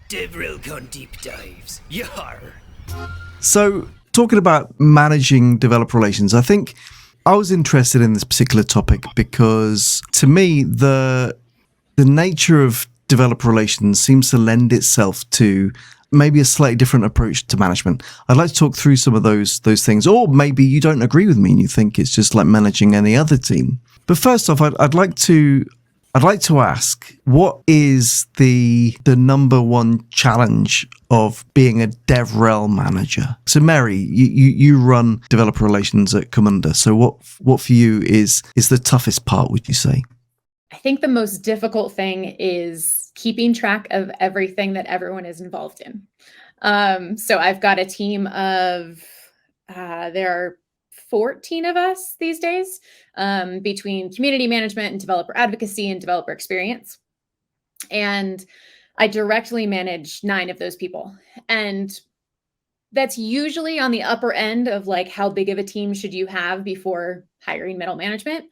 DevRel deep dives. Yar. So, talking about managing developer relations, I think I was interested in this particular topic because, to me, the nature of developer relations seems to lend itself to maybe a slightly different approach to management. I'd like to talk through some of those things, or maybe you don't agree with me and you think it's just like managing any other team. But first off, I'd like to ask, what is the number one challenge of being a DevRel manager? So Mary, you run developer relations at Commander. So what for you is the toughest part, would you say? I think the most difficult thing is keeping track of everything that everyone is involved in. So I've got a team of, there are 14 of us these days, between community management and developer advocacy and developer experience. And I directly manage 9 of those people. And that's usually on the upper end of like, how big of a team should you have before hiring middle management?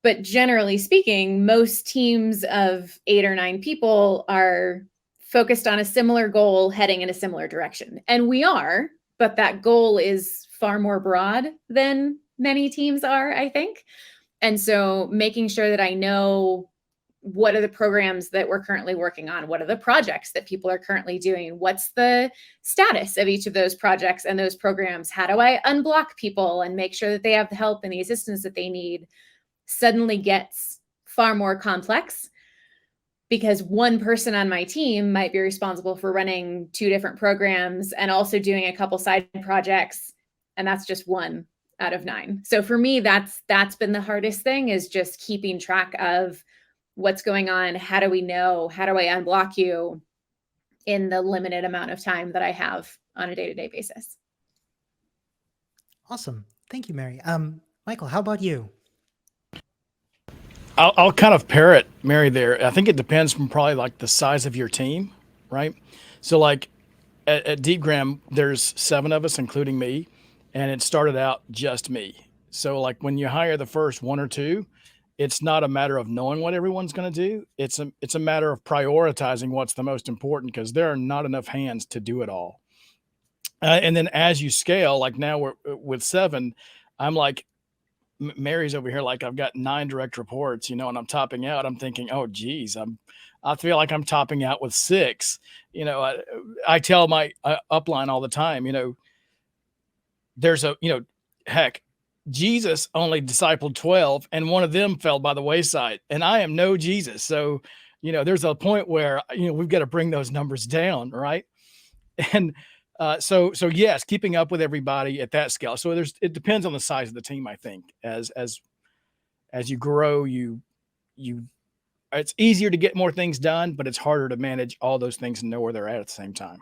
But generally speaking, most teams of 8 or 9 people are focused on a similar goal, heading in a similar direction. And we are, but that goal is far more broad than many teams are, I think. And so making sure that I know what are the programs that we're currently working on, what are the projects that people are currently doing, what's the status of each of those projects and those programs, how do I unblock people and make sure that they have the help and the assistance that they need, suddenly gets far more complex, because one person on my team might be responsible for running 2 different programs and also doing a couple side projects. And that's just 1 out of 9. So for me, that's been the hardest thing, is just keeping track of what's going on. How do we know? How do I unblock you in the limited amount of time that I have on a day-to-day basis? Awesome. Thank you, Mary. Michael, how about you? I'll kind of parrot Mary there. I think it depends from probably like the size of your team, right? So like at DeepGram, there's 7 of us, including me, and it started out just me. So like when you hire the first 1 or 2, it's not a matter of knowing what everyone's going to do. It's a matter of prioritizing what's the most important, because there are not enough hands to do it all. And then as you scale, like now we're with 7, I'm like, Mary's over here, like I've got 9 direct reports, and I'm topping out. I'm thinking, oh, geez, I feel like I'm topping out with 6. I tell my upline all the time, there's heck, Jesus only discipled 12, and one of them fell by the wayside, and I am no Jesus. So, there's a point where, we've got to bring those numbers down, right? And so yes, keeping up with everybody at that scale. So it depends on the size of the team. I think as you grow, it's easier to get more things done, but it's harder to manage all those things and know where they're at the same time.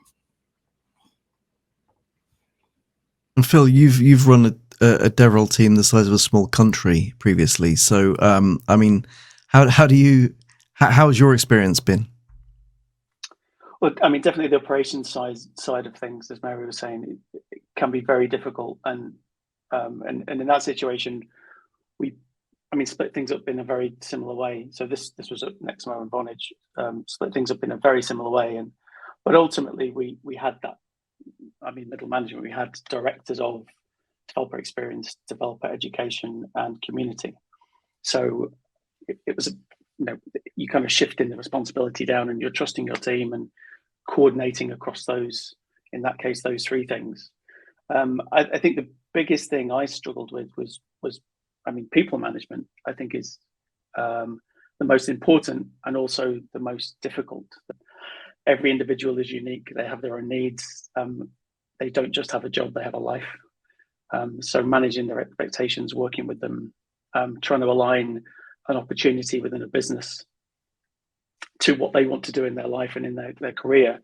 And Phil, you've run a DevRel team the size of a small country previously. So, I mean, how has your experience been? Well, I mean, definitely the operations side of things, as Mary was saying, it can be very difficult, and in that situation, we split things up in a very similar way. So this was at Nexmo and Vonage, split things up in a very similar way, but ultimately we had that. I mean, middle management. We had directors of developer experience, developer education, and community. So it was you kind of shifting the responsibility down, and you're trusting your team and coordinating across those, in that case, those 3 things. I think the biggest thing I struggled with was people management. I think is the most important and also the most difficult. Every individual is unique. They have their own needs. They don't just have a job, they have a life. So managing their expectations, working with them, trying to align an opportunity within a business to what they want to do in their life and in their career,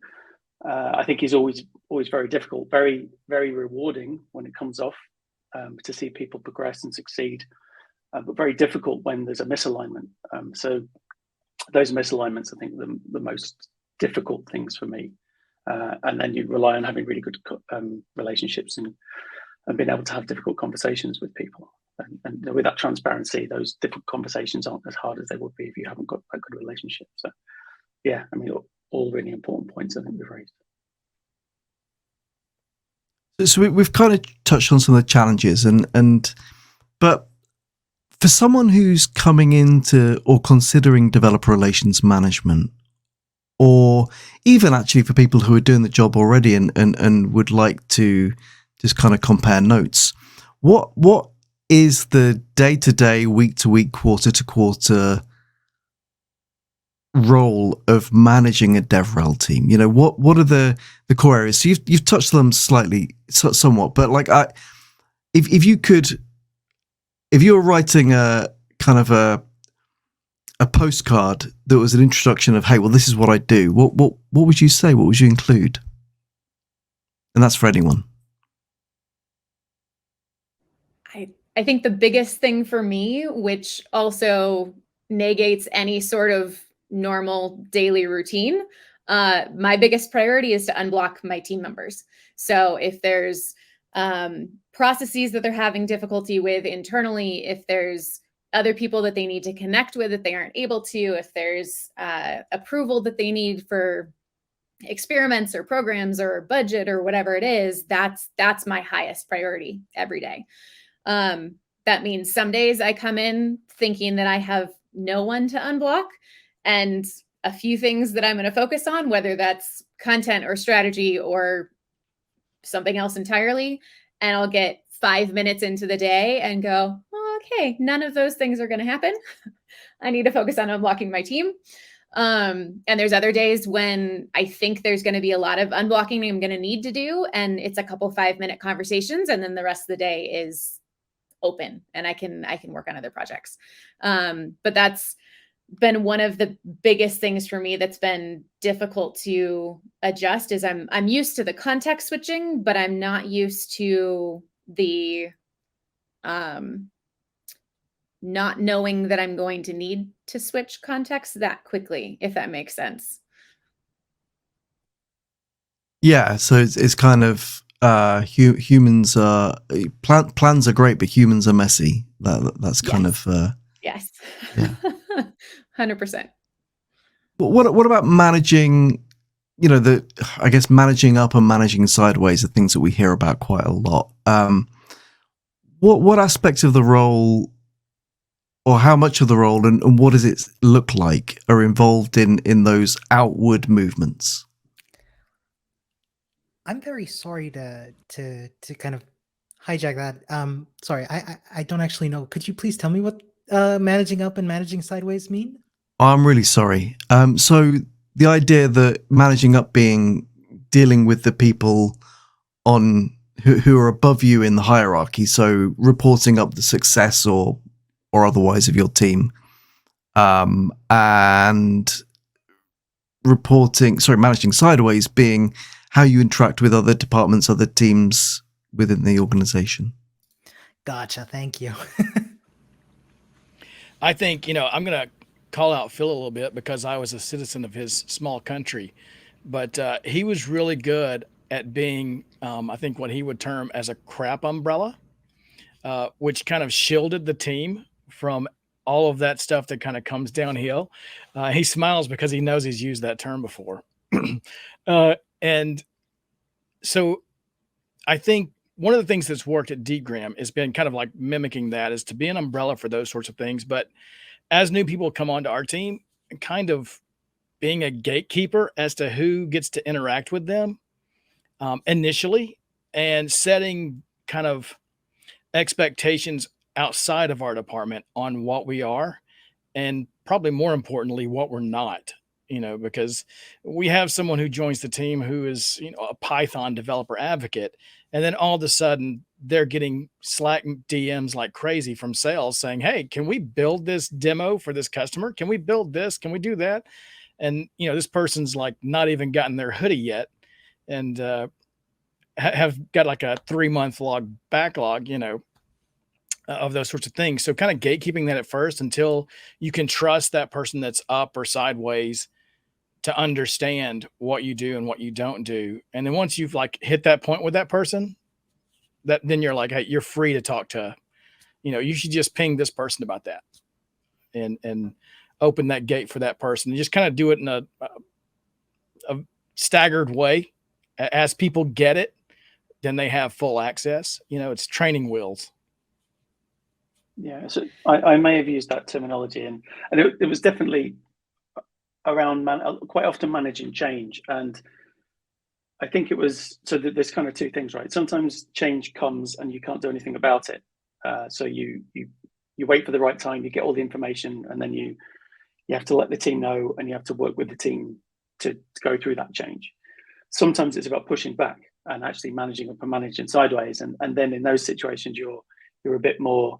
I think is always very difficult, very, very rewarding when it comes off, to see people progress and succeed, but very difficult when there's a misalignment. So those misalignments, I think, the most difficult things for me. And then you rely on having really good relationships and being able to have difficult conversations with people. And with that transparency, those difficult conversations aren't as hard as they would be if you haven't got a good relationship. So, yeah, I mean, all really important points I think we've raised. So we've kind of touched on some of the challenges, but for someone who's coming into or considering developer relations management, or even actually for people who are doing the job already and would like to just kind of compare notes, what is the day-to-day, week-to-week, quarter-to-quarter role of managing a DevRel team? You know, what are the core areas? So you've touched them slightly, somewhat, but like if you were writing a kind of a postcard that was an introduction of, hey, well, this is what I do, what would you say? What would you include? And that's for anyone. I think the biggest thing for me, which also negates any sort of normal daily routine, my biggest priority is to unblock my team members. So if there's processes that they're having difficulty with internally, if there's other people that they need to connect with that they aren't able to, if there's approval that they need for experiments or programs or budget or whatever it is, that's my highest priority every day. That means some days I come in thinking that I have no one to unblock and a few things that I'm going to focus on, whether that's content or strategy or something else entirely. And I'll get 5 minutes into the day and go, oh, okay, none of those things are going to happen. I need to focus on unblocking my team. And there's other days when I think there's going to be a lot of unblocking I'm going to need to do. And it's a couple 5-minute conversations. And then the rest of the day is open and I can work on other projects. But that's been one of the biggest things for me that's been difficult to adjust is I'm used to the context switching, but I'm not used to the not knowing that I'm going to need to switch context that quickly, if that makes sense. Yeah, so it's kind of humans are plans are great, but humans are messy. That's kind of yes, yeah. 100%. What about managing? You know, I guess managing up and managing sideways are things that we hear about quite a lot. What aspects of the role, or how much of the role, and what does it look like, are involved in those outward movements? I'm very sorry to kind of hijack that. Sorry, I don't actually know. Could you please tell me what managing up and managing sideways mean? I'm really sorry. So the idea that managing up being dealing with the people on who are above you in the hierarchy, so reporting up the success or otherwise of your team, and managing sideways being how you interact with other departments, other teams within the organization. Gotcha. Thank you. I think, I'm going to call out Phil a little bit because I was a citizen of his small country, but he was really good at being, I think what he would term as a crap umbrella, which kind of shielded the team from all of that stuff that kind of comes downhill. He smiles because he knows he's used that term before. And so I think one of the things that's worked at DeepGram has been kind of like mimicking that, is to be an umbrella for those sorts of things. But as new people come onto our team, kind of being a gatekeeper as to who gets to interact with them initially, and setting kind of expectations outside of our department on what we are, and probably more importantly, what we're not. Because we have someone who joins the team who is, a Python developer advocate. And then all of a sudden they're getting Slack DMs like crazy from sales saying, hey, can we build this demo for this customer? Can we build this? Can we do that? And, this person's like not even gotten their hoodie yet. And have got like a 3-month backlog, of those sorts of things. So kind of gatekeeping that at first until you can trust that person that's up or sideways to understand what you do and what you don't do. And then once you've hit that point with that person, then you're like, hey, you're free to talk to, you should just ping this person about that and open that gate for that person. You just kind of do it in a staggered way. As people get it, then they have full access. It's training wheels. Yeah, so I may have used that terminology, and it was definitely around quite often managing change. And I think it was, so there's kind of two things, right? Sometimes change comes and you can't do anything about it. So you wait for the right time, you get all the information, and then you have to let the team know, and you have to work with the team to go through that change. Sometimes it's about pushing back and actually managing up and managing sideways. And then in those situations, you're a bit more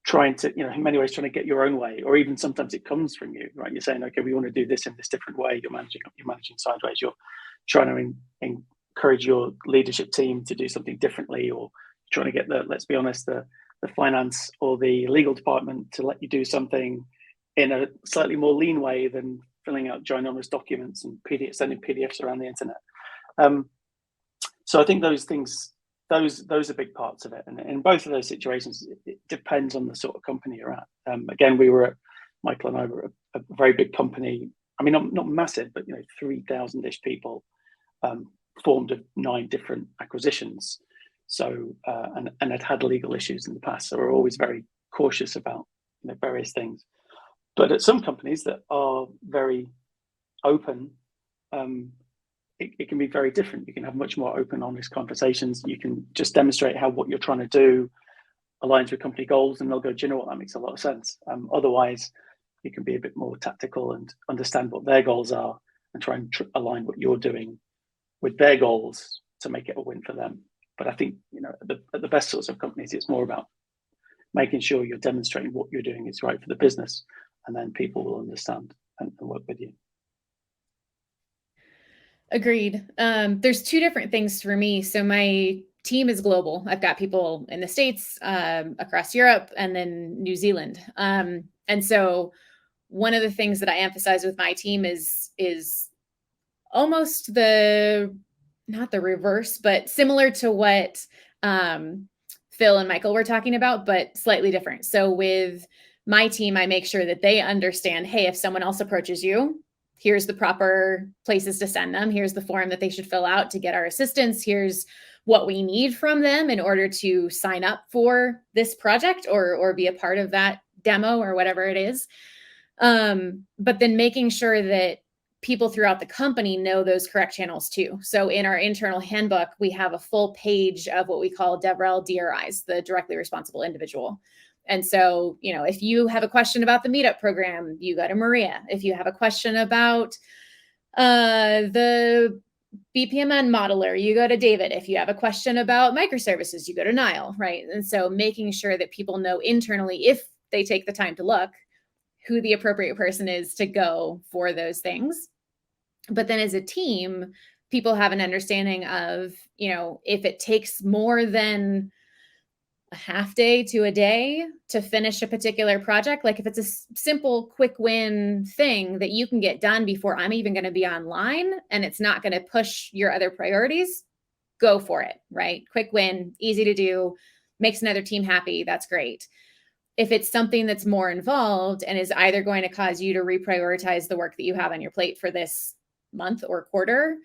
trying to, in many ways, trying to get your own way, or even sometimes it comes from you, right? You're saying, okay, we want to do this in this different way. You're managing sideways. You're trying to encourage your leadership team to do something differently, or trying to get let's be honest, the finance or the legal department to let you do something in a slightly more lean way than filling out ginormous documents and sending PDFs around the internet. So I think those things, those are big parts of it. And in both of those situations, it depends on the sort of company you're at. Again, Michael and I were a very big company. I mean, not massive, but 3,000-ish people, formed of 9 different acquisitions. So and had legal issues in the past. So we're always very cautious about various things. But at some companies that are very open, it can be very different. You can have much more open, honest conversations. You can just demonstrate how what you're trying to do aligns with company goals, and they'll go, do you know what, that makes a lot of sense. Otherwise, you can be a bit more tactical and understand what their goals are and try and align what you're doing with their goals to make it a win for them. But I think, at the best sorts of companies, it's more about making sure you're demonstrating what you're doing is right for the business, and then people will understand and work with you. Agreed. There's 2 different things for me. So my team is global. I've got people in the States, across Europe, and then New Zealand. And so one of the things that I emphasize with my team is almost not the reverse, but similar to what Phil and Michael were talking about, but slightly different. So with my team, I make sure that they understand, hey, if someone else approaches you, here's the proper places to send them. Here's the form that they should fill out to get our assistance. Here's what we need from them in order to sign up for this project or be a part of that demo or whatever it is. But then making sure that people throughout the company know those correct channels too. So in our internal handbook, we have a full page of what we call DevRel DRIs, the directly responsible individual. And so, if you have a question about the meetup program, you go to Maria. If you have a question about the BPMN modeler, you go to David. If you have a question about microservices, you go to Niall, right? And so making sure that people know internally, if they take the time to look, who the appropriate person is to go for those things. But then as a team, people have an understanding of, if it takes more than a half day to a day to finish a particular project, like if it's a simple quick win thing that you can get done before I'm even going to be online and it's not going to push your other priorities, go for it, right? Quick win, easy to do, makes another team happy. That's great. If it's something that's more involved and is either going to cause you to reprioritize the work that you have on your plate for this month or quarter,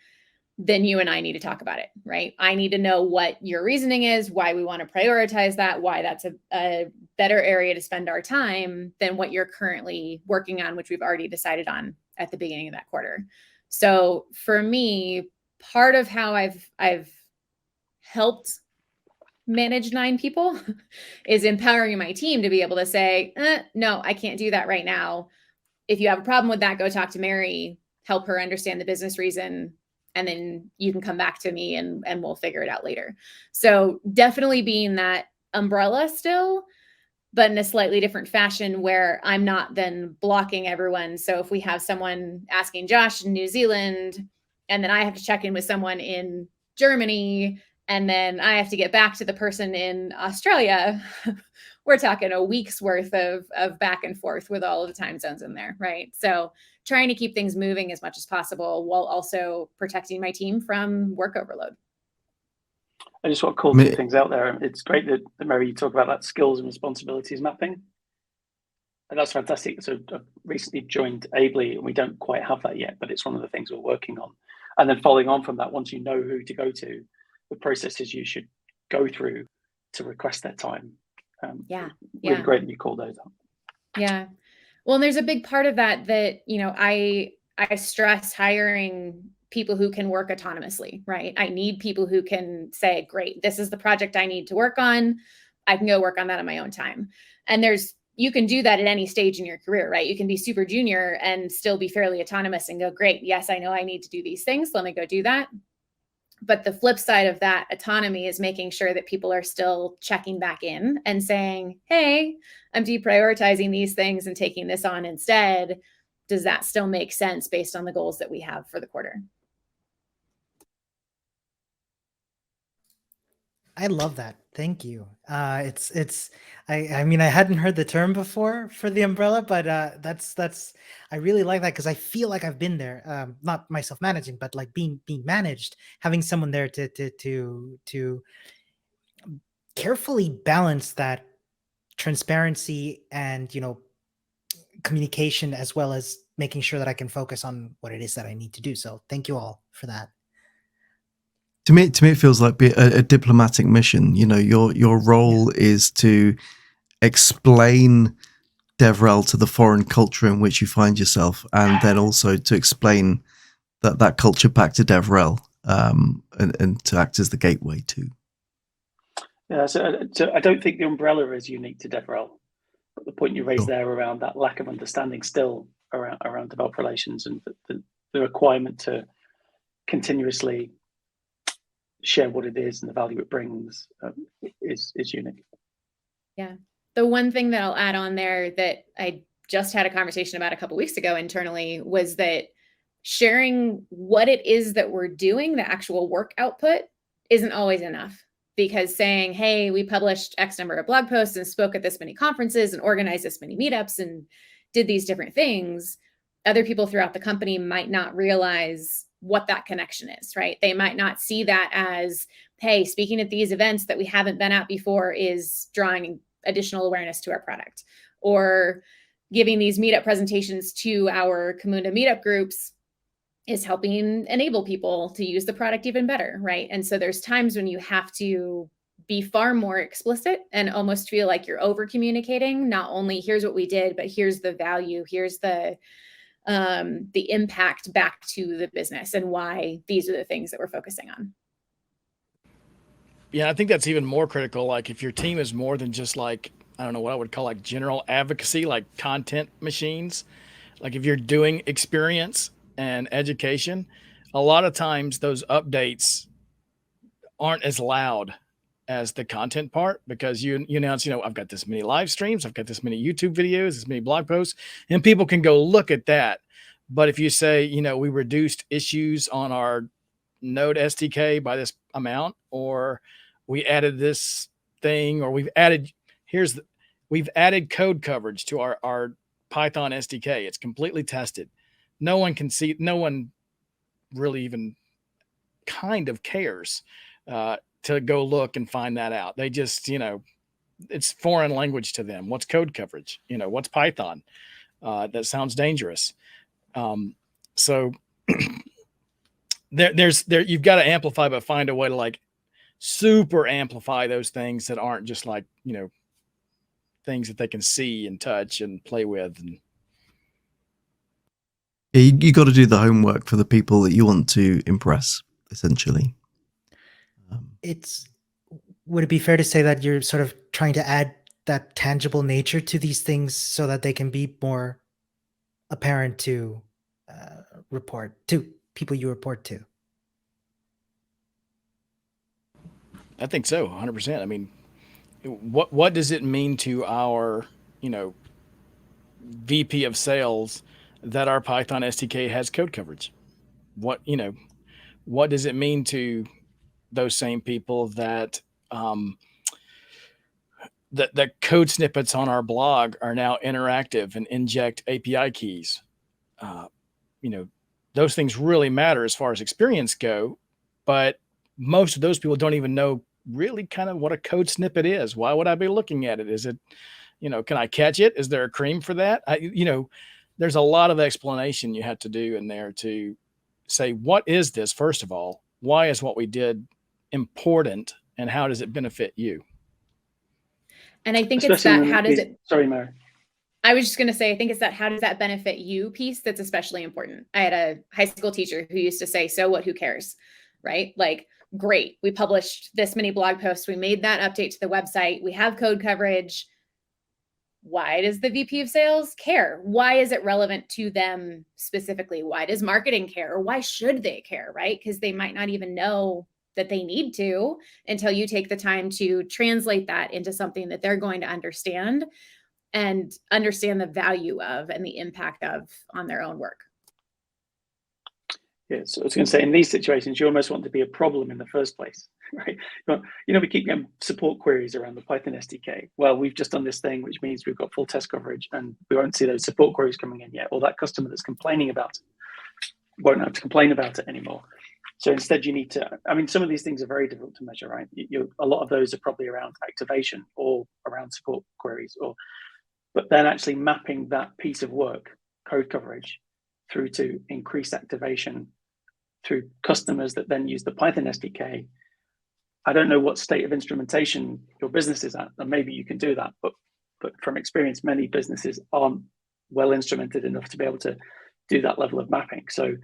then you and I need to talk about it, right? I need to know what your reasoning is, why we want to prioritize that, why that's a better area to spend our time than what you're currently working on, which we've already decided on at the beginning of that quarter. So for me, part of how I've helped manage 9 people is empowering my team to be able to say, no, I can't do that right now. If you have a problem with that, go talk to Mary, help her understand the business reason, and then you can come back to me and we'll figure it out later. So definitely being that umbrella still, but in a slightly different fashion where I'm not then blocking everyone. So if we have someone asking Josh in New Zealand, and then I have to check in with someone in Germany, and then I have to get back to the person in Australia, we're talking a week's worth of back and forth with all of the time zones in there, right? So trying to keep things moving as much as possible while also protecting my team from work overload. I just want to call 2 things out there. It's great that Mary, you talk about that skills and responsibilities mapping. that's fantastic. So I've recently joined Ably, and we don't quite have that yet, but it's one of the things we're working on. And then following on from that, once you know who to go to, the processes you should go through to request their time. Really great that you called those out. Yeah. Well, and there's a big part of that, I stress hiring people who can work autonomously, right? I need people who can say, great, this is the project I need to work on. I can go work on that on my own time. And you can do that at any stage in your career, right? You can be super junior and still be fairly autonomous and go, great, yes, I know I need to do these things. Let me go do that. But the flip side of that autonomy is making sure that people are still checking back in and saying, hey, I'm deprioritizing these things and taking this on instead. Does that still make sense based on the goals that we have for the quarter? I love that. Thank you. I mean, I hadn't heard the term before for the umbrella, but I really like that because I feel like I've been there. Not myself managing, but like being managed, having someone there to carefully balance that transparency and communication, as well as making sure that I can focus on what it is that I need to do. So thank you all for that. To me, it feels like a diplomatic mission. Your role is to explain DevRel to the foreign culture in which you find yourself, and then also to explain that culture back to DevRel, and to act as the gateway too. Yeah, so I don't think the umbrella is unique to DevRel, but the point you raised there around that lack of understanding still around developer relations and the requirement to continuously share what it is and the value it brings is unique. Yeah. The one thing that I'll add on there that I just had a conversation about a couple of weeks ago internally was that sharing what it is that we're doing, the actual work output, isn't always enough. Because saying, hey, we published X number of blog posts and spoke at this many conferences and organized this many meetups and did these different things, other people throughout the company might not realize what that connection is, right? They might not see that as, hey, speaking at these events that we haven't been at before is drawing additional awareness to our product, or giving these meetup presentations to our Camunda meetup groups is helping enable people to use the product even better, right? And so there's times when you have to be far more explicit and almost feel like you're over communicating, not only here's what we did, but here's the value, here's the impact back to the business and why these are the things that we're focusing on. Yeah, I think that's even more critical. Like if your team is more than just like, I don't know what I would call like general advocacy, like content machines, like if you're doing experience and education, a lot of times those updates aren't as loud as the content part, because you announce, I've got this many live streams, I've got this many YouTube videos, this many blog posts, and people can go look at that. But if you say, we reduced issues on our Node SDK by this amount, or we added this thing, or we've added code coverage to our Python SDK. It's completely tested. No one can see, no one really even kind of cares to go look and find that out. They just, it's foreign language to them. What's code coverage? What's Python? That sounds dangerous. So you've got to amplify, but find a way to like super amplify those things that aren't just like, things that they can see and touch and play with. And you got to do the homework for the people that you want to impress, essentially. Would it be fair to say that you're sort of trying to add that tangible nature to these things so that they can be more apparent to people you report to? I think so, 100%. I mean, what does it mean to our, VP of sales that our Python SDK has code coverage? What does it mean to those same people that that code snippets on our blog are now interactive and inject API keys? Those things really matter as far as experience go, but most of those people don't even know really kind of what a code snippet is. Why would I be looking at it? Is it, can I catch it? Is there a cream for that? There's a lot of explanation you have to do in there to say, what is this? First of all, why is what we did important, and how does it benefit you? And I think Especially it's that, how does it, sorry, Mary. I was just going to say, I think it's that, how does that benefit you piece that's especially important. I had a high school teacher who used to say, so what, who cares? Right? Like, great. We published this many blog posts. We made that update to the website. We have code coverage. Why does the VP of sales care? Why is it relevant to them specifically? Why does marketing care? Or why should they care? Right? Because they might not even know that they need to until you take the time to translate that into something that they're going to understand and understand the value of and the impact of on their own work. Yeah, so I was going to say, in these situations, you almost want to be a problem in the first place, right? We keep getting support queries around the Python SDK. Well, we've just done this thing, which means we've got full test coverage, and we won't see those support queries coming in yet. Or that customer that's complaining about it won't have to complain about it anymore. So instead, you need to, some of these things are very difficult to measure, right? A lot of those are probably around activation or around support queries, but then actually mapping that piece of work, code coverage, through to increased activation through customers that then use the Python SDK. I don't know what state of instrumentation your business is at, and maybe you can do that, but from experience, many businesses aren't well instrumented enough to be able to do that level of mapping. So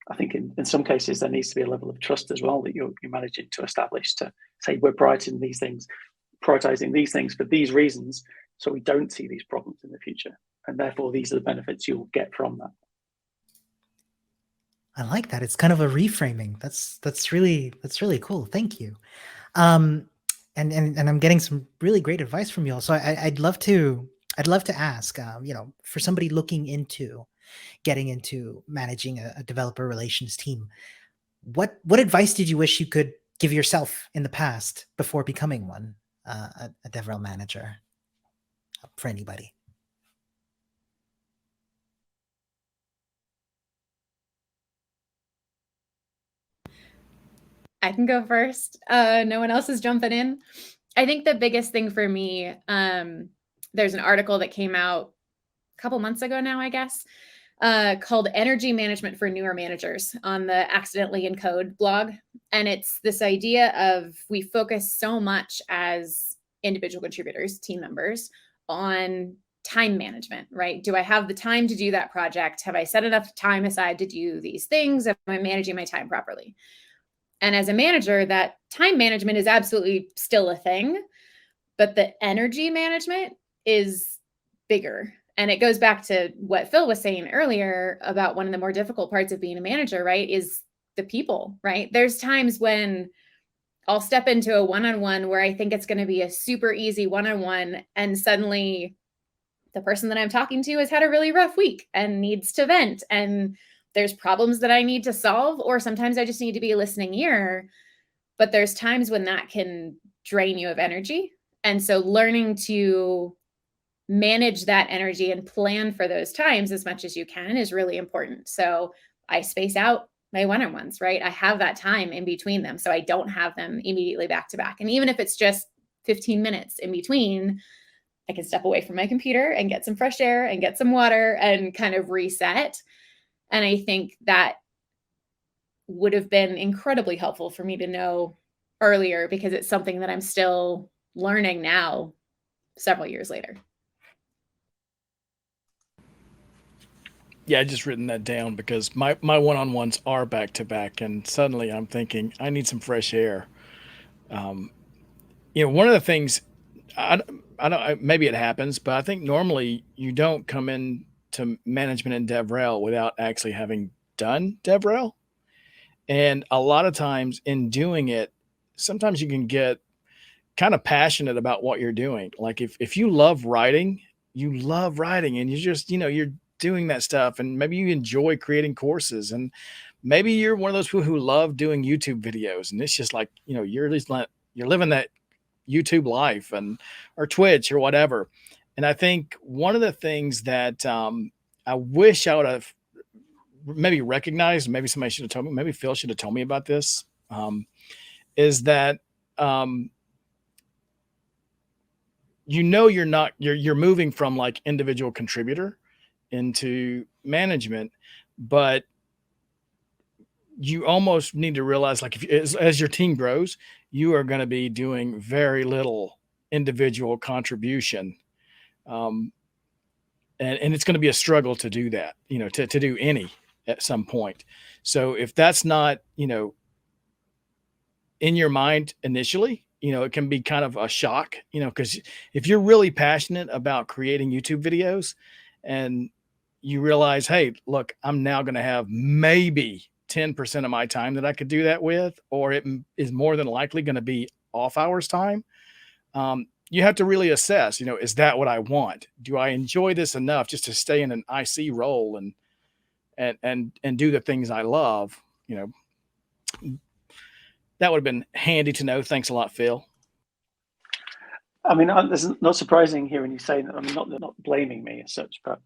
I think in some cases, there needs to be a level of trust as well that you're managing to establish, to say, we're prioritizing these things for these reasons, so we don't see these problems in the future. And therefore, these are the benefits you'll get from that. I like that. It's kind of a reframing. That's really cool. Thank you. And I'm getting some really great advice from you all. So I'd love to ask, for somebody looking into getting into managing a developer relations team, what advice did you wish you could give yourself in the past before becoming one, a DevRel manager, for anybody? I can go first. No one else is jumping in. I think the biggest thing for me, there's an article that came out a couple months ago now, I guess, called Energy Management for Newer Managers on the Accidentally in Code blog. And it's this idea of, we focus so much as individual contributors, team members, on time management, right? Do I have the time to do that project? Have I set enough time aside to do these things? Am I managing my time properly? And as a manager, that time management is absolutely still a thing, but the energy management is bigger. And it goes back to what Phil was saying earlier about one of the more difficult parts of being a manager, right, is the people, right? There's times when I'll step into a one-on-one where I think it's going to be a super easy one-on-one, and suddenly the person that I'm talking to has had a really rough week and needs to vent, and there's problems that I need to solve, or sometimes I just need to be a listening ear. But there's times when that can drain you of energy. And so learning to manage that energy and plan for those times as much as you can is really important. So I space out my one-on-ones, right? I have that time in between them, so I don't have them immediately back to back. And even if it's just 15 minutes in between, I can step away from my computer and get some fresh air and get some water and kind of reset. And I think that would have been incredibly helpful for me to know earlier, because it's something that I'm still learning now, several years later. Yeah, I just written that down because my one-on-ones are back to back, and suddenly I'm thinking I need some fresh air. One of the things I don't, maybe it happens, but I think normally you don't come in to management in DevRel without actually having done DevRel. And a lot of times in doing it, sometimes you can get kind of passionate about what you're doing. Like if you love writing and you just, you're doing that stuff, and maybe you enjoy creating courses, and maybe you're one of those people who love doing YouTube videos, and it's just like, you're living that YouTube life, or Twitch or whatever. And I think one of the things that I wish I would have maybe recognized, maybe somebody should have told me, maybe Phil should have told me about this, is that you're moving from like individual contributor into management, but you almost need to realize, like, as your team grows, you are going to be doing very little individual contribution. And it's going to be a struggle to do that, to do any at some point. So if that's not, in your mind initially, it can be kind of a shock, because if you're really passionate about creating YouTube videos and you realize, hey, look, I'm now going to have maybe 10% of my time that I could do that with, or it is more than likely going to be off hours time. You have to really assess, is that what I want? Do I enjoy this enough just to stay in an IC role and do the things I love? That would have been handy to know. Thanks a lot, Phil. I mean, it's not surprising hearing you say that. I mean, not blaming me as such, but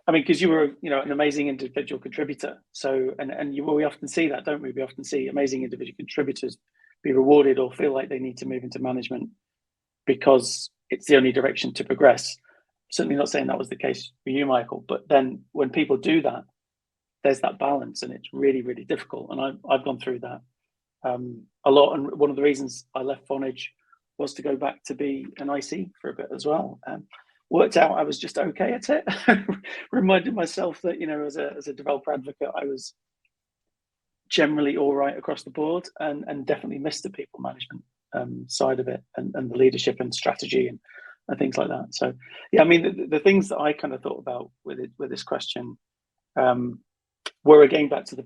I mean, because you were, an amazing individual contributor. So, we often see that, don't we? We often see amazing individual contributors be rewarded or feel like they need to move into management because it's the only direction to progress. Certainly not saying that was the case for you, Michael, but then when people do that, there's that balance, and it's really, really difficult. And I've gone through that a lot. And one of the reasons I left Vonage was to go back to be an IC for a bit as well. Worked out I was just okay at it. Reminded myself that, as a developer advocate, I was generally all right across the board, and definitely missed the people management side of it, and the leadership and strategy and things like that. So yeah, I mean, the things that I kind of thought about with this question were again back to the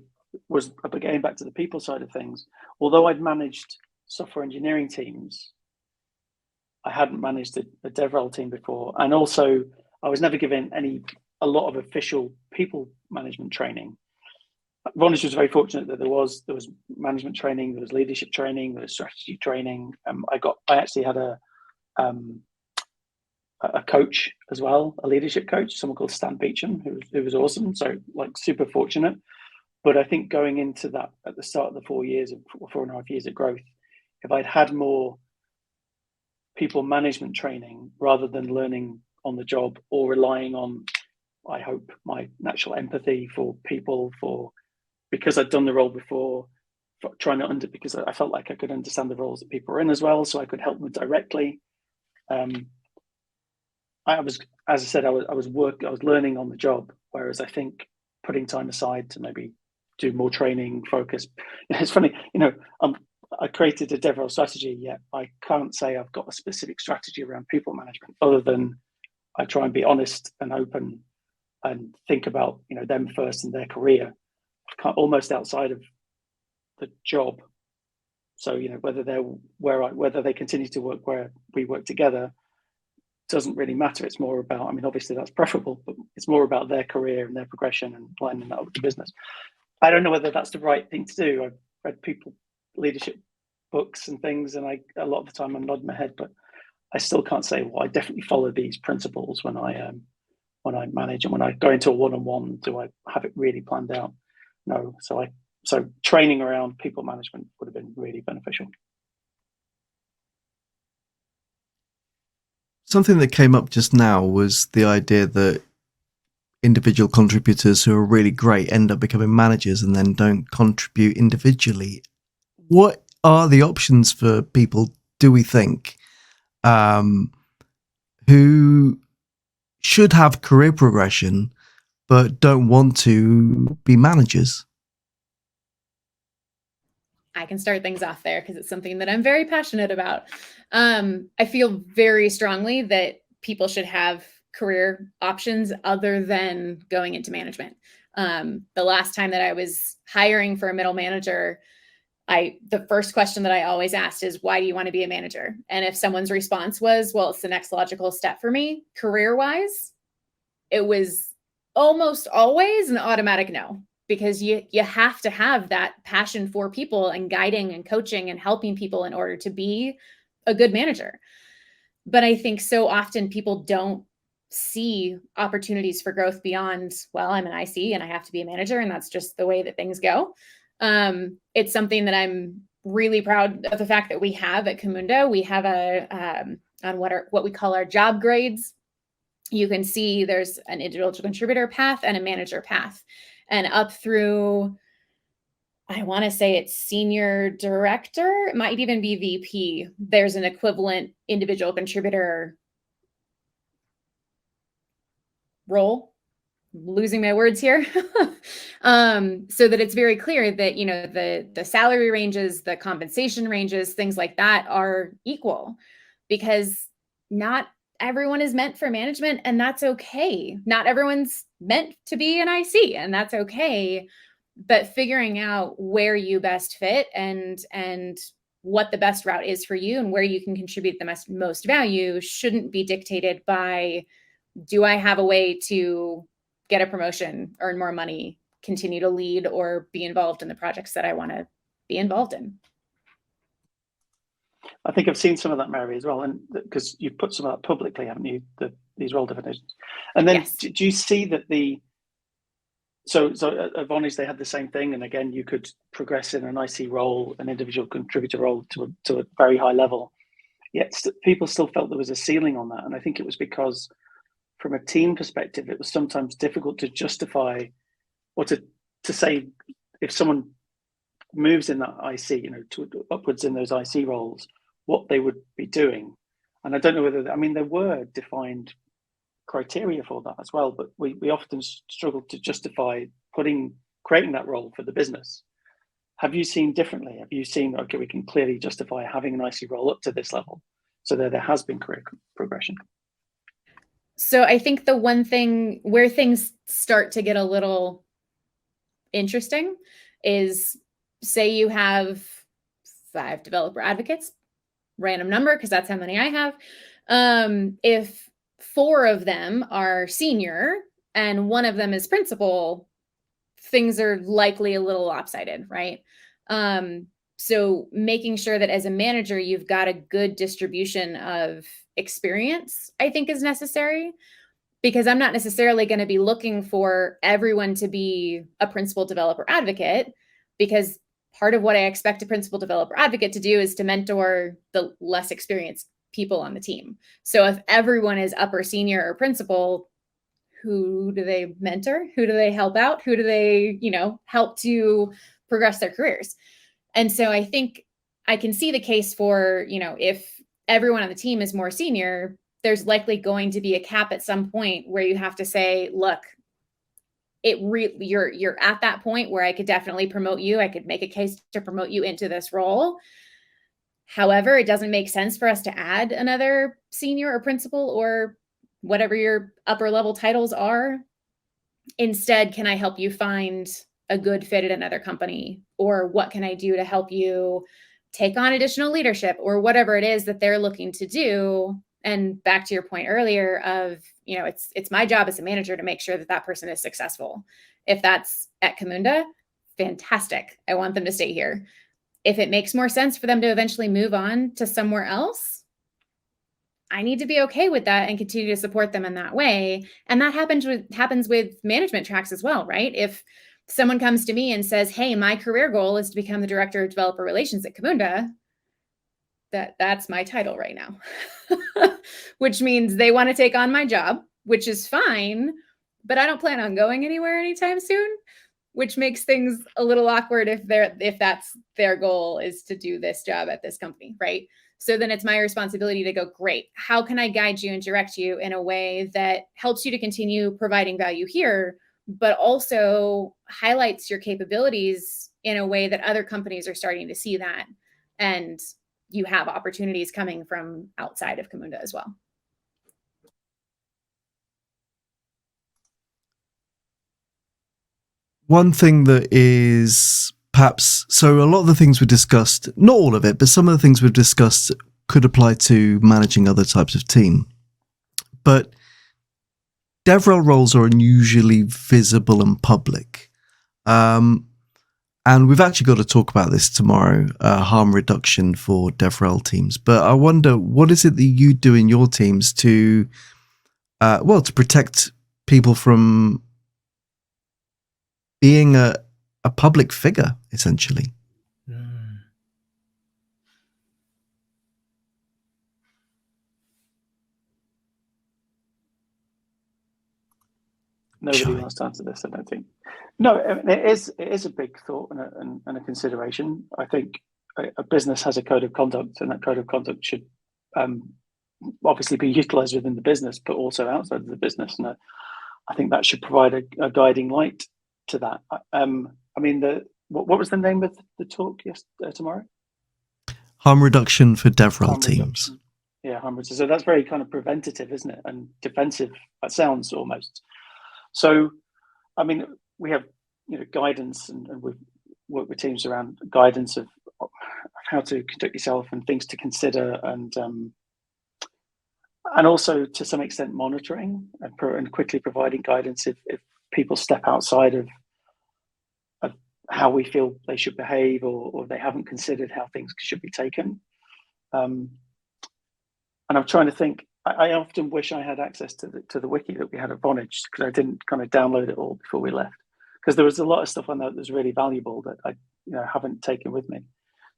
people side of things. Although I'd managed software engineering teams, I hadn't managed a DevRel team before, and also I was never given a lot of official people management training. Vonage was very fortunate that there was management training, there was leadership training, there was strategy training. I actually had a coach as well, a leadership coach, someone called Stan Beecham, who was awesome. So like super fortunate. But I think going into that at the start of the 4 and a half years of growth, if I'd had more people management training rather than learning on the job or relying on, I hope, my natural empathy for people, because I'd done the role before, because I felt like I could understand the roles that people were in as well, so I could help them directly. I was learning on the job, whereas I think putting time aside to maybe do more training, focus. It's funny, I created a DevRel strategy, yet I can't say I've got a specific strategy around people management, other than I try and be honest and open and think about them first and their career, almost outside of the job. So whether they continue to work where we work together doesn't really matter. It's more about, obviously that's preferable, but it's more about their career and their progression and lining that up with the business. I don't know whether that's the right thing to do. I've read people leadership books and things, and a lot of the time I'm nodding my head, but I still can't say, well, I definitely follow these principles when I manage, and when I go into a one-on-one, do I have it really planned out? No. So training around people management would have been really beneficial. Something that came up just now was the idea that individual contributors who are really great end up becoming managers and then don't contribute individually. What are the options for people, do we think, who should have career progression but don't want to be managers? I can start things off there because it's something that I'm very passionate about. I feel very strongly that people should have career options other than going into management. The last time that I was hiring for a middle manager, the first question that I always asked is, why do you want to be a manager? And if someone's response was, well, it's the next logical step for me, career-wise, it was almost always an automatic no, because you have to have that passion for people and guiding and coaching and helping people in order to be a good manager. But I think so often people don't see opportunities for growth beyond, well, I'm an IC and I have to be a manager, and that's just the way that things go. It's something that I'm really proud of the fact that we have at Camunda, we have on what we call our job grades. You can see there's an individual contributor path and a manager path, and up through, I want to say it's senior director, it might even be VP. There's an equivalent individual contributor role. Losing my words here. So that it's very clear that, you know, the salary ranges, the compensation ranges, things like that are equal, because not everyone is meant for management, and that's okay. Not everyone's meant to be an IC, and that's okay. But figuring out where you best fit and what the best route is for you and where you can contribute the most value shouldn't be dictated by, do I have a way to get a promotion, earn more money, continue to lead, or be involved in the projects that I want to be involved in. I think I've seen some of that, Mary, as well, and because you've put some of that publicly, haven't you? These role definitions, and then Yes. do you see that so at Vonage they had the same thing, and again you could progress in an IC role, an individual contributor role, to a very high level, yet people still felt there was a ceiling on that, and I think it was because, from a team perspective, it was sometimes difficult to justify or to say, if someone moves in that IC, you know, to upwards in those IC roles, what they would be doing. And I don't know whether, I mean, there were defined criteria for that as well, but we often struggle to justify creating that role for the business. Have you seen differently? Have you seen, okay, we can clearly justify having an IC role up to this level, so there has been career progression? So I think the one thing where things start to get a little interesting is, say you have 5 developer advocates, random number, because that's how many I have. If 4 of them are senior and 1 of them is principal, things are likely a little lopsided, right? So making sure that as a manager, you've got a good distribution of experience, I think, is necessary, because I'm not necessarily going to be looking for everyone to be a principal developer advocate, because part of what I expect a principal developer advocate to do is to mentor the less experienced people on the team. So if everyone is upper senior or principal, who do they mentor? Who do they help out? Who do they, you know, help to progress their careers? And so I think I can see the case for, you know, if everyone on the team is more senior, there's likely going to be a cap at some point where you have to say, look, you're at that point where I could definitely promote you. I could make a case to promote you into this role. However, it doesn't make sense for us to add another senior or principal or whatever your upper level titles are. Instead, can I help you find a good fit at another company? Or what can I do to help you take on additional leadership, or whatever it is that they're looking to do? And back to your point earlier of, you know, it's my job as a manager to make sure that that person is successful. If that's at Camunda, fantastic. I want them to stay here. If it makes more sense for them to eventually move on to somewhere else, I need to be okay with that and continue to support them in that way. And that happens with management tracks as well, right? If someone comes to me and says, hey, my career goal is to become the director of developer relations at Camunda, that's my title right now, which means they want to take on my job, which is fine, but I don't plan on going anywhere anytime soon, which makes things a little awkward if that's their goal, is to do this job at this company, right? So then it's my responsibility to go, great, how can I guide you and direct you in a way that helps you to continue providing value here, but also highlights your capabilities in a way that other companies are starting to see that, and you have opportunities coming from outside of Camunda as well. One thing that is perhaps, so a lot of the things we discussed, not all of it, but some of the things we've discussed could apply to managing other types of team. But DevRel roles are unusually visible and public. And we've actually got to talk about this tomorrow, harm reduction for DevRel teams. But I wonder, what is it that you do in your teams to protect people from being a public figure, essentially? nobody Sure. wants to answer this, I don't think. No, I mean, it is a big thought and a consideration. I think a business has a code of conduct, and that code of conduct should obviously be utilized within the business, but also outside of the business. And I think that should provide a guiding light to that. I mean, what was the name of the talk tomorrow? Harm reduction for DevRel Harm teams. reduction. Yeah, harm reduction. So that's very kind of preventative, isn't it? And defensive, that sounds almost. So, I mean, we have guidance, and we've worked with teams around guidance of how to conduct yourself and things to consider, and also to some extent monitoring and quickly providing guidance if people step outside of how we feel they should behave, or they haven't considered how things should be taken. And I'm trying to think. I often wish I had access to the wiki that we had at Vonage, because I didn't kind of download it all before we left, because there was a lot of stuff on there that was really valuable that I haven't taken with me.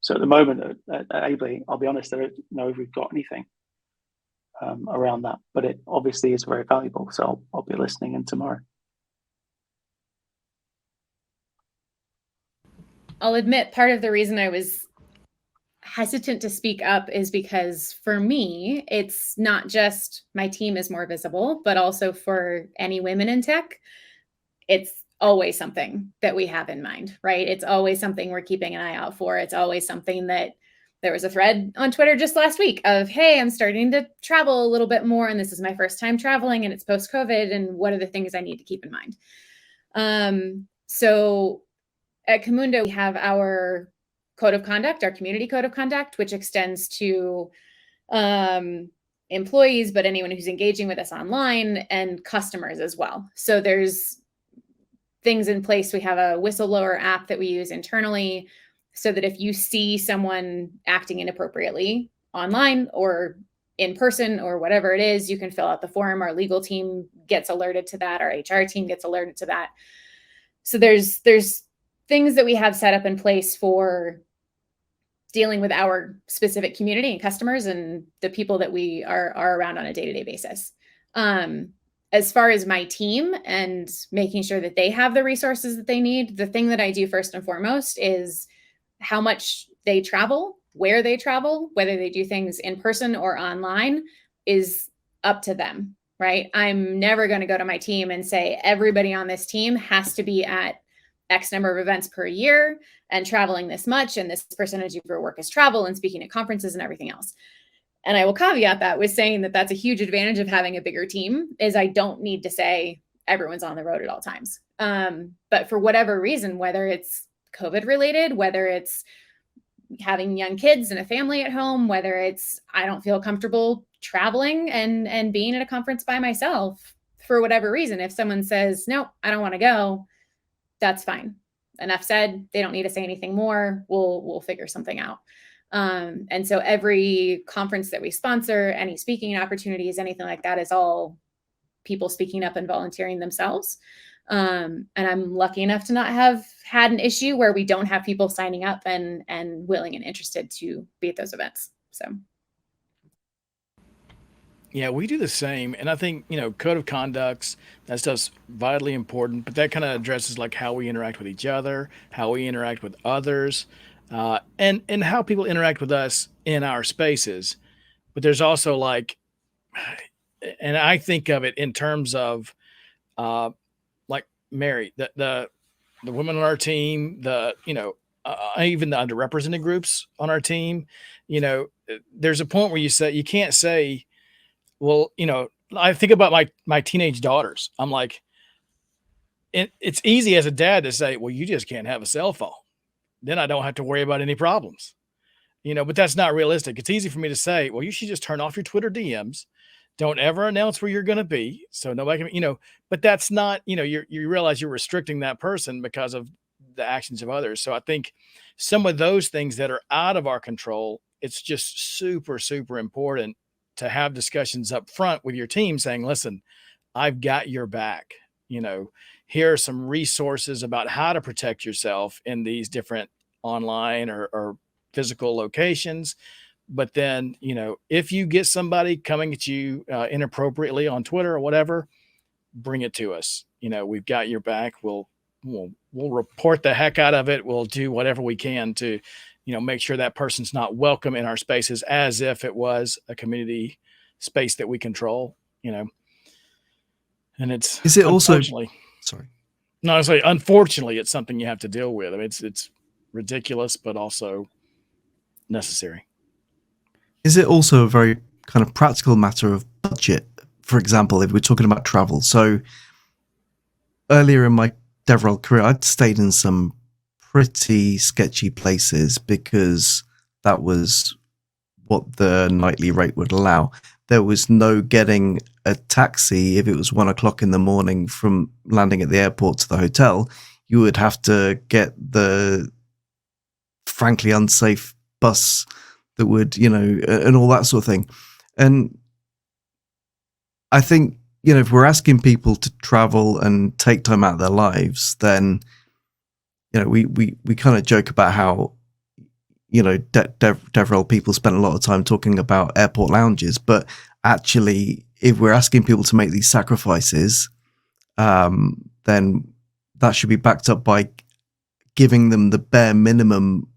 So at the moment at Ably, I'll be honest, I don't know if we've got anything around that, but it obviously is very valuable. So I'll be listening in tomorrow. I'll admit part of the reason I was hesitant to speak up is because for me, it's not just my team is more visible, but also for any women in tech, it's always something that we have in mind, right? It's always something we're keeping an eye out for. It's always something that there was a thread on Twitter just last week of, hey, I'm starting to travel a little bit more, and this is my first time traveling, and it's post-COVID, and what are the things I need to keep in mind? So at Cammundo, we have our code of conduct, our community code of conduct, which extends to employees, but anyone who's engaging with us online, and customers as well. So there's things in place. We have a whistleblower app that we use internally, so that if you see someone acting inappropriately online or in person or whatever it is, you can fill out the form. Our legal team gets alerted to that. Our HR team gets alerted to that. So there's things that we have set up in place for dealing with our specific community and customers and the people that we are around on a day-to-day basis. As far as my team and making sure that they have the resources that they need, the thing that I do first and foremost is how much they travel, where they travel, whether they do things in person or online is up to them, right? I'm never going to go to my team and say, everybody on this team has to be at X number of events per year and traveling this much, and this percentage of your work is travel and speaking at conferences and everything else. And I will caveat that with saying that that's a huge advantage of having a bigger team, is I don't need to say everyone's on the road at all times. But for whatever reason, whether it's COVID related, whether it's having young kids and a family at home, whether it's I don't feel comfortable traveling and being at a conference by myself for whatever reason, if someone says, no, I don't want to go, that's fine. Enough said. They don't need to say anything more. We'll figure something out. And so every conference that we sponsor, any speaking opportunities, anything like that is all people speaking up and volunteering themselves. And I'm lucky enough to not have had an issue where we don't have people signing up and willing and interested to be at those events. So. Yeah, we do the same. And I think, code of conducts, that stuff's vitally important, but that kind of addresses like how we interact with each other, how we interact with others, and how people interact with us in our spaces. But there's also like, and I think of it in terms of like Mary, the women on our team, even the underrepresented groups on our team, there's a point where you can't say, well, I think about my teenage daughters. I'm like, it's easy as a dad to say, well, you just can't have a cell phone. Then I don't have to worry about any problems, but that's not realistic. It's easy for me to say, well, you should just turn off your Twitter DMs. Don't ever announce where you're going to be. So nobody can, but that's not, you realize you're restricting that person because of the actions of others. So I think some of those things that are out of our control, it's just super, super important to have discussions up front with your team saying, listen, I've got your back. Here are some resources about how to protect yourself in these different online or physical locations. But then, if you get somebody coming at you inappropriately on Twitter or whatever, bring it to us. we've got your back. We'll report the heck out of it. We'll do whatever we can to, make sure that person's not welcome in our spaces as if it was a community space that we control, and Is it also, sorry. No, I was like, unfortunately, it's something you have to deal with. I mean, it's ridiculous, but also necessary. Is it also a very kind of practical matter of budget? For example, if we're talking about travel. So earlier in my DevRel career, I'd stayed in some pretty sketchy places because that was what the nightly rate would allow. There was no getting a taxi if it was 1 o'clock in the morning from landing at the airport to the hotel. You would have to get the frankly unsafe bus that would, and all that sort of thing. And I think, if we're asking people to travel and take time out of their lives, then, we kind of joke about how, DevRel people spend a lot of time talking about airport lounges, but actually, if we're asking people to make these sacrifices, then that should be backed up by giving them the bare minimum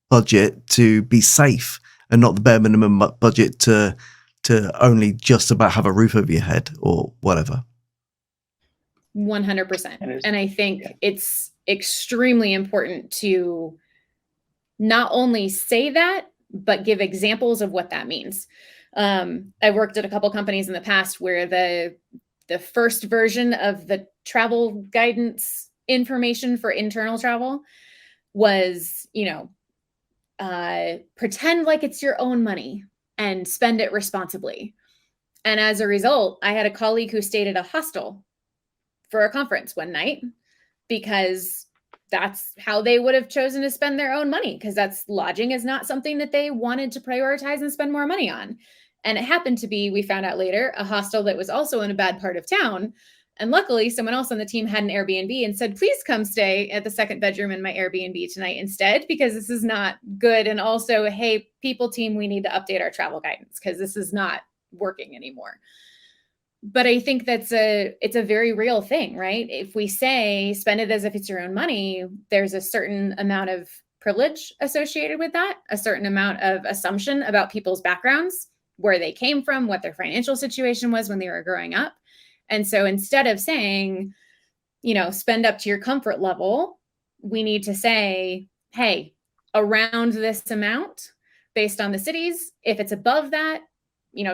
budget to be safe, and not the bare minimum budget to only just about have a roof over your head or whatever. 100%. And I think it's extremely important to not only say that, but give examples of what that means. I worked at a couple companies in the past where the first version of the travel guidance information for internal travel was, pretend like it's your own money and spend it responsibly. And as a result, I had a colleague who stayed at a hostel for a conference one night because that's how they would have chosen to spend their own money, because that's lodging is not something that they wanted to prioritize and spend more money on. And it happened to be, we found out later, a hostel that was also in a bad part of town. And luckily, someone else on the team had an Airbnb and said, please come stay at the second bedroom in my Airbnb tonight instead, because this is not good. And also, hey, people team, we need to update our travel guidance because this is not working anymore. But I think it's a very real thing, right? If we say spend it as if it's your own money, there's a certain amount of privilege associated with that, a certain amount of assumption about people's backgrounds, where they came from, what their financial situation was when they were growing up. And so instead of saying, spend up to your comfort level, we need to say, hey, around this amount based on the cities, if it's above that,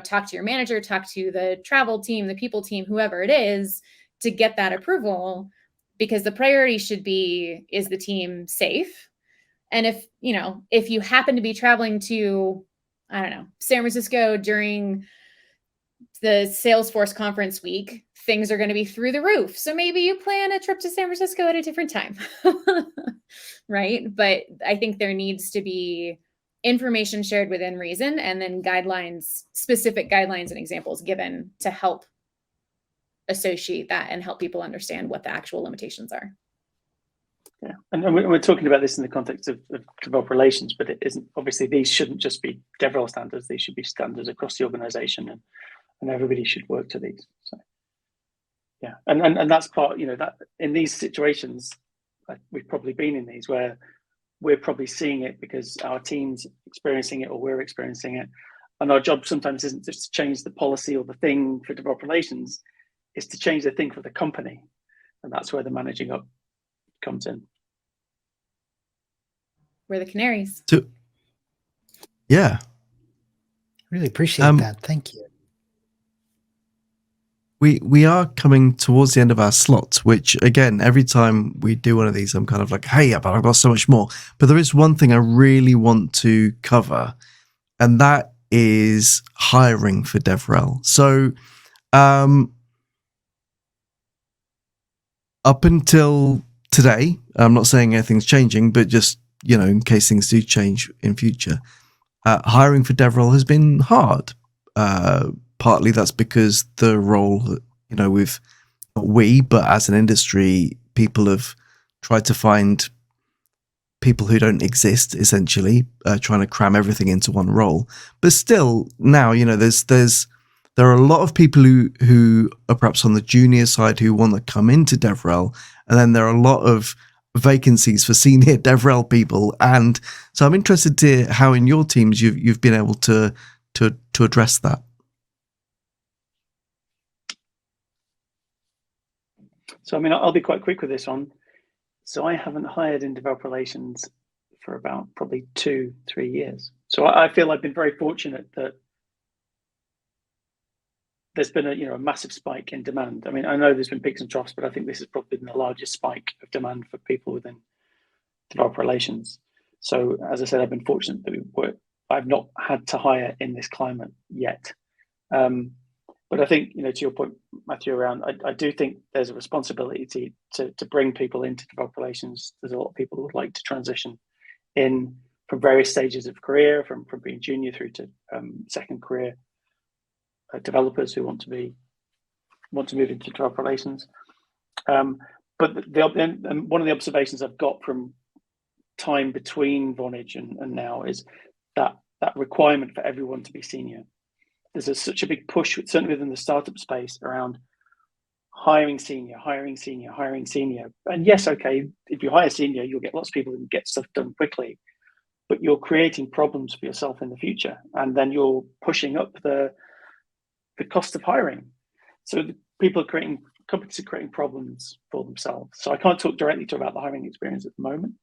talk to your manager, talk to the travel team, the people team, whoever it is, to get that approval, because the priority should be, is the team safe? And if you happen to be traveling to, I don't know, San Francisco during the Salesforce conference week, things are going to be through the roof. So maybe you plan a trip to San Francisco at a different time, right? But I think there needs to be information shared within reason, and then specific guidelines and examples given to help associate that and help people understand what the actual limitations are. Yeah, and we're talking about this in the context of developer relations, but it isn't. Obviously, these shouldn't just be DevRel standards; these should be standards across the organization, and everybody should work to these. So, yeah, and that's part. That in these situations, we've probably been in these where we're probably seeing it because our team's experiencing it or we're experiencing it, and our job sometimes isn't just to change the policy or the thing for developer relations; it's to change the thing for the company, and that's where the managing up comes in. We're the canaries. Yeah. Really appreciate that. Thank you. We are coming towards the end of our slot, which again, every time we do one of these, I'm kind of like, hey, but I've got so much more. But there is one thing I really want to cover, and that is hiring for DevRel. So up until today, I'm not saying anything's changing, but just, in case things do change in future, hiring for DevRel has been hard. Partly that's because the role, but as an industry, people have tried to find people who don't exist, essentially, trying to cram everything into one role. But still, now, there's there are a lot of people who are perhaps on the junior side who want to come into DevRel, and then there are a lot of vacancies for senior DevRel people. And so I'm interested to hear how in your teams you've been able to address that. So, I mean, I'll be quite quick with this one. So I haven't hired in developer relations for about probably 2-3 years. So I feel I've been very fortunate that there's been a massive spike in demand. I mean, I know there's been peaks and troughs, but I think this has probably been the largest spike of demand for people within developer relations. So as I said, I've been fortunate that I've not had to hire in this climate yet. But I think, to your point, Matthew, around, I do think there's a responsibility to bring people into developer relations. There's a lot of people who would like to transition in from various stages of career, from being junior through to second career developers who want to move into developer relations. But one of the observations I've got from time between Vonage and now is that requirement for everyone to be senior. There's such a big push, certainly within the startup space, around hiring senior. And yes, okay, if you hire senior, you'll get lots of people who get stuff done quickly, but you're creating problems for yourself in the future, and then you're pushing up the cost of hiring. So companies are creating problems for themselves. So I can't talk directly about the hiring experience at the moment.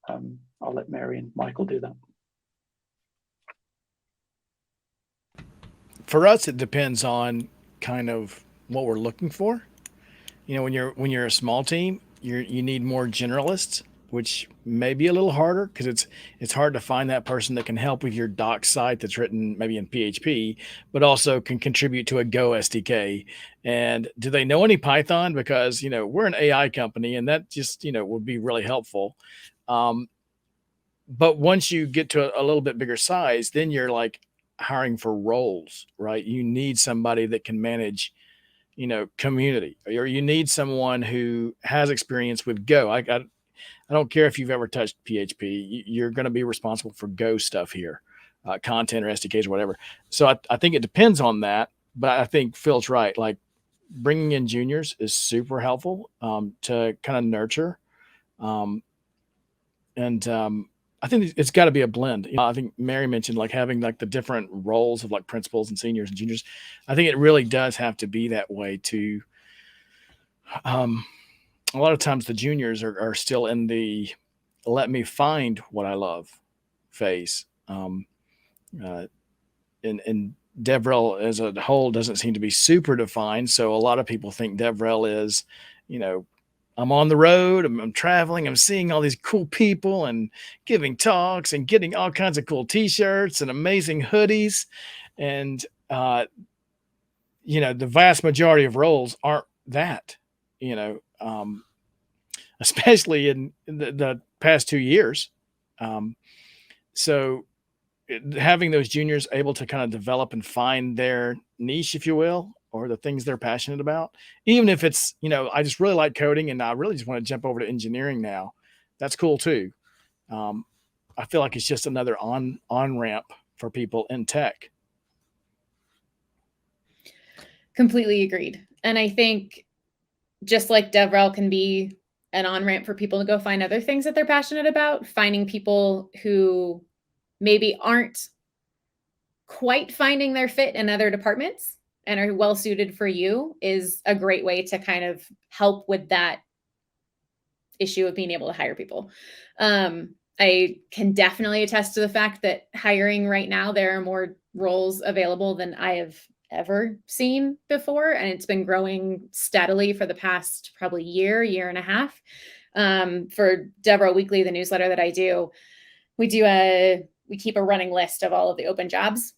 I'll let Mary and Michael do that. For us, it depends on kind of what we're looking for. When you're a small team, you need more generalists, which may be a little harder because it's hard to find that person that can help with your doc site that's written maybe in PHP, but also can contribute to a Go SDK. And do they know any Python? Because we're an AI company, and that just would be really helpful. But once you get to a little bit bigger size, then you're like hiring for roles, right? You need somebody that can manage, community, or you need someone who has experience with Go. I don't care if you've ever touched PHP, you're going to be responsible for Go stuff here, content or SDKs or whatever. So I think it depends on that, but I think Phil's right. Like bringing in juniors is super helpful to kind of nurture. I think it's got to be a blend. I think Mary mentioned like having like the different roles of like principals and seniors and juniors. I think it really does have to be that way too. A lot of times the juniors are still in the let me find what I love phase. And DevRel as a whole doesn't seem to be super defined. So a lot of people think DevRel is, I'm on the road, I'm traveling, I'm seeing all these cool people and giving talks and getting all kinds of cool t-shirts and amazing hoodies. And, the vast majority of roles aren't that, especially in the past 2 years. So having those juniors able to kind of develop and find their niche, if you will, or the things they're passionate about, even if it's, I just really like coding and I really just want to jump over to engineering now. That's cool too. I feel like it's just another on ramp for people in tech. Completely agreed. And I think just like DevRel can be an on-ramp for people to go find other things that they're passionate about, finding people who maybe aren't quite finding their fit in other departments and are well suited for you is a great way to kind of help with that issue of being able to hire people. I can definitely attest to the fact that hiring right now, there are more roles available than I have ever seen before. And it's been growing steadily for the past probably year and a half. For DevRel Weekly, the newsletter that I do, we keep a running list of all of the open jobs.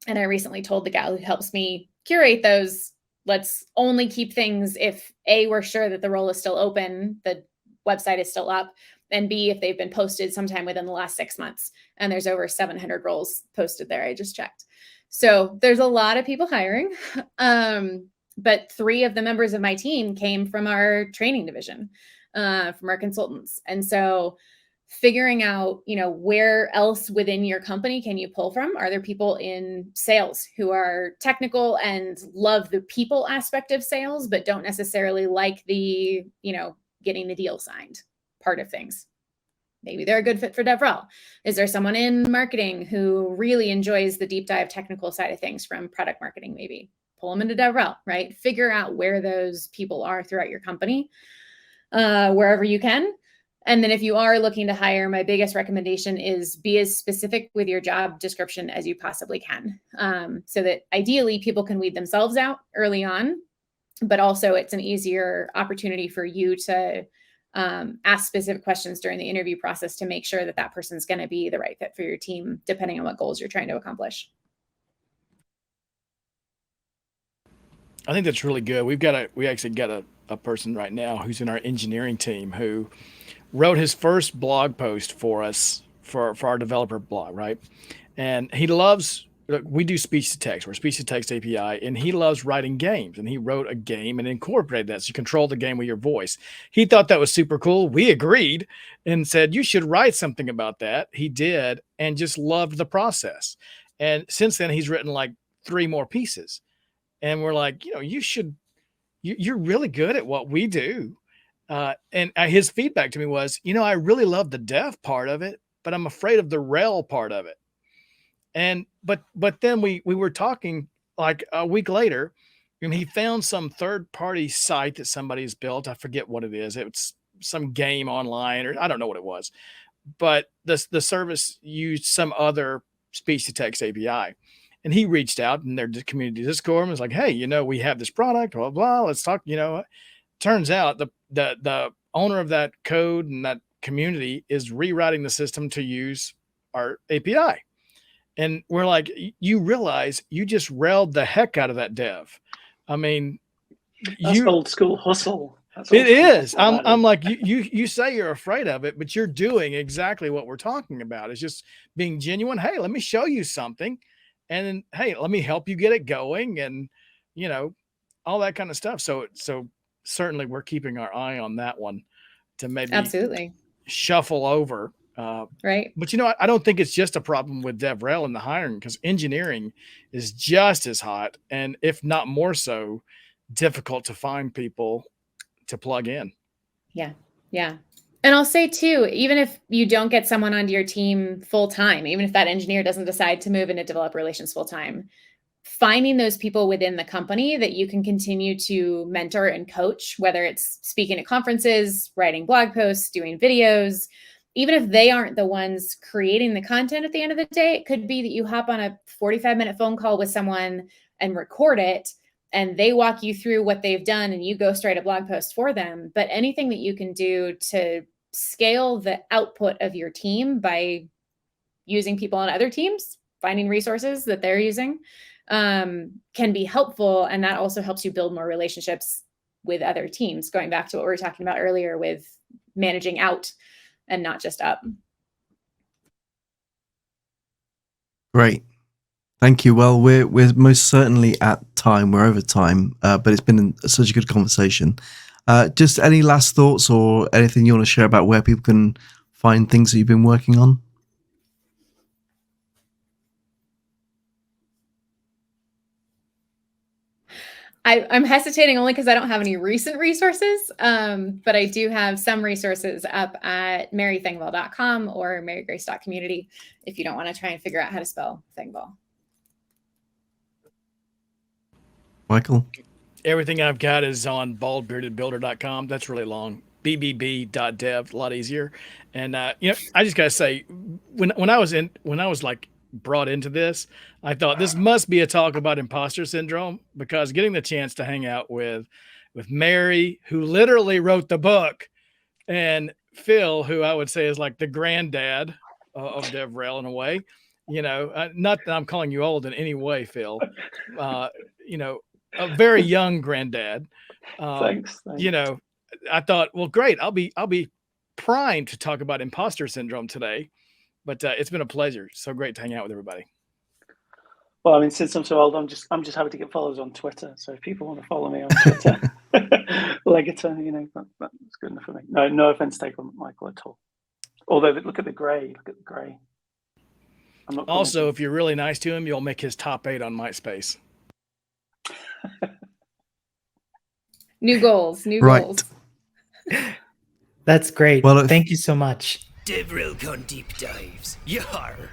And I recently told the gal who helps me curate those, let's only keep things if A, we're sure that the role is still open, the website is still up, and B, if they've been posted sometime within the last 6 months. And there's over 700 roles posted there. I just checked. So there's a lot of people hiring. But 3 of the members of my team came from our training division, from our consultants. And so figuring out, where else within your company can you pull from? Are there people in sales who are technical and love the people aspect of sales, but don't necessarily like the, getting the deal signed part of things? Maybe they're a good fit for DevRel. Is there someone in marketing who really enjoys the deep dive technical side of things from product marketing? Maybe pull them into DevRel, right? Figure out where those people are throughout your company, wherever you can. And then if you are looking to hire, my biggest recommendation is be as specific with your job description as you possibly can, so that ideally people can weed themselves out early on, but also it's an easier opportunity for you to ask specific questions during the interview process to make sure that that person's going to be the right fit for your team, depending on what goals you're trying to accomplish. I think that's really good. We actually got a person right now who's in our engineering team who wrote his first blog post for us for our developer blog, right? And he loves, we do speech to text, we're speech to text API, and he loves writing games. And he wrote a game and incorporated that. So you control the game with your voice. He thought that was super cool. We agreed and said, you should write something about that. He did, and just loved the process. And since then, he's written like 3 more pieces. And we're like, you're really good at what we do. And his feedback to me was, I really love the dev part of it, but I'm afraid of the rel part of it. And, but then we were talking like a week later, and he found some third-party site that somebody's built. I forget what it is. It's some game online, or I don't know what it was, but the service used some other speech to text API. And he reached out in their community Discord and was like, hey, we have this product, blah, blah, let's talk. Turns out the owner of that code and that community is rewriting the system to use our API. And we're like, you realize you just railed the heck out of that dev. I mean, that's old school hustle. It is. I'm like, you say you're afraid of it, but you're doing exactly what we're talking about. It's just being genuine. Hey, let me show you something. And then, hey, let me help you get it going, and, all that kind of stuff. So certainly we're keeping our eye on that one to maybe absolutely shuffle over. Right. But, I don't think it's just a problem with DevRel and the hiring, because engineering is just as hot, and if not more so, difficult to find people to plug in. Yeah. Yeah. And I'll say too, even if you don't get someone onto your team full time, even if that engineer doesn't decide to move into developer relations full time, finding those people within the company that you can continue to mentor and coach, whether it's speaking at conferences, writing blog posts, doing videos, even if they aren't the ones creating the content at the end of the day, it could be that you hop on a 45-minute phone call with someone and record it, and they walk you through what they've done and you go write a blog post for them. But anything that you can do to scale the output of your team by using people on other teams, finding resources that they're using, can be helpful. And that also helps you build more relationships with other teams, going back to what we were talking about earlier with managing out and not just up. Great. Thank you. Well, we're most certainly at time. We're over time, but it's been such a good conversation. Just any last thoughts or anything you want to share about where people can find things that you've been working on? I'm hesitating only because I don't have any recent resources, but I do have some resources up at marythengvall.com or marygrace.community if you don't want to try and figure out how to spell Thengvall. Michael? Everything I've got is on baldbeardedbuilder.com. That's really long. bbb.dev, a lot easier. And I just gotta say, when I was like brought into this, I thought this must be a talk about imposter syndrome, because getting the chance to hang out with Mary, who literally wrote the book, and Phil, who I would say is like the granddad of DevRel in a way, not that I'm calling you old in any way, Phil, a very young granddad. Thanks. I thought, well, great. I'll be primed to talk about imposter syndrome today, but it's been a pleasure. So great to hang out with everybody. Well, I mean, since I'm so old, I'm just happy to get followers on Twitter. So if people want to follow me on Twitter, Leggetter, that's good enough for me. No offense taken, Michael, at all. Although look at the grey. Look at the grey. I'm not Also, commenting. if you're really nice to him, you'll make his top 8 on MySpace. New goals. New Right. goals. That's great. Well, if- Thank you so much. DevRel con deep dives. Yar.